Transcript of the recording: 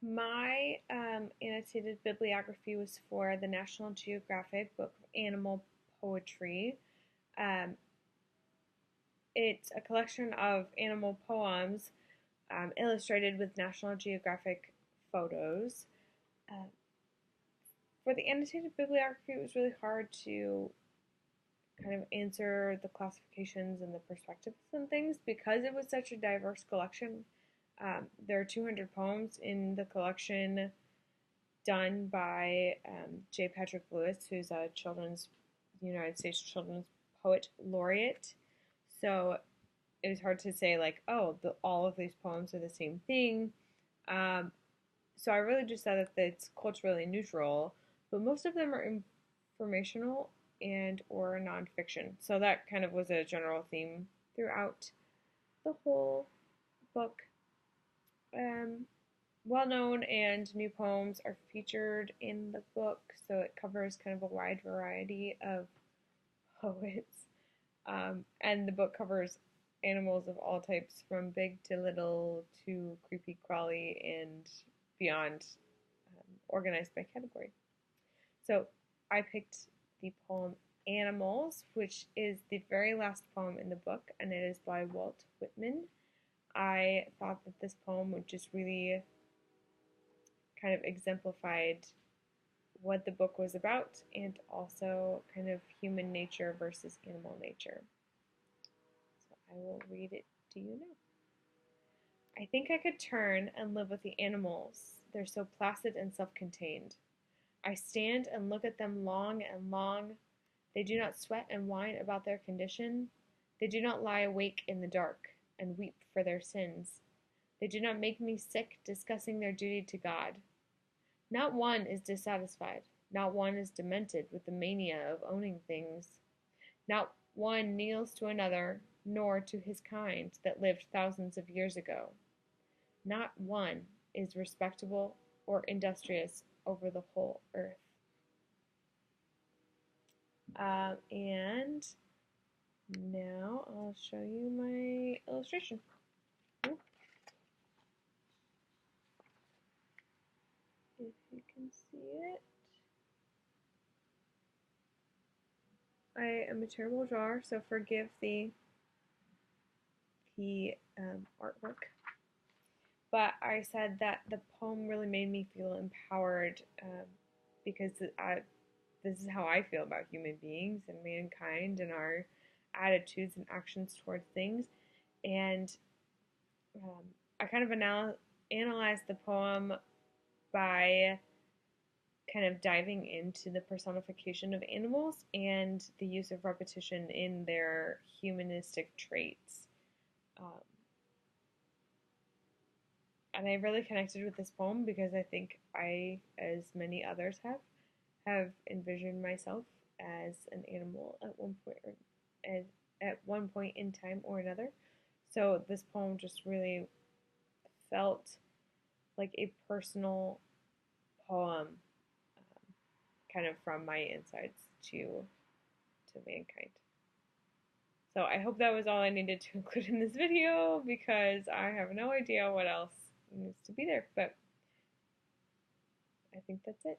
My annotated bibliography was for the National Geographic Book of Animal Poetry. Um, it's a collection of animal poems illustrated with National Geographic photos. Uh, for the annotated bibliography, it was really hard to kind of answer the classifications and the perspectives and things because it was such a diverse collection. There are 200 poems in the collection done by J. Patrick Lewis, who's a United States Children's Poet Laureate. So it was hard to say like, oh, all of these poems are the same thing. Um, so I really just said that it's culturally neutral, but most of them are informational and or nonfiction. So that kind of was a general theme throughout the whole book. Um, Well-known and new poems are featured in the book, so it covers kind of a wide variety of poets. And the book covers animals of all types, from big to little to creepy crawly and beyond, organized by category. So I picked the poem Animals, which is the very last poem in the book, and it is by Walt Whitman. I thought that this poem would just really kind of exemplified what the book was about and also kind of human nature versus animal nature. So I will read it to you now. I think I could turn and live with the animals. They're so placid and self-contained. I stand and look at them long and long. They do not sweat and whine about their condition. They do not lie awake in the dark and weep for their sins. They do not make me sick discussing their duty to God. Not one is dissatisfied. Not one is demented with the mania of owning things. Not one kneels to another, nor to his kind that lived thousands of years ago. Not one is respectable or industrious over the whole earth. And now I'll show you my illustration. If you can see it. I am a terrible drawer, so forgive the artwork. But I said that the poem really made me feel empowered because this is how I feel about human beings and mankind and our attitudes and actions toward things. And I kind of analyzed the poem by kind of diving into the personification of animals and the use of repetition in their humanistic traits. And I really connected with this poem because I think I, as many others have envisioned myself as an animal at one point in time or another. So this poem just really felt like a personal poem, kind of from my insides to mankind. So I hope that was all I needed to include in this video because I have no idea what else needs to be there, but I think that's it.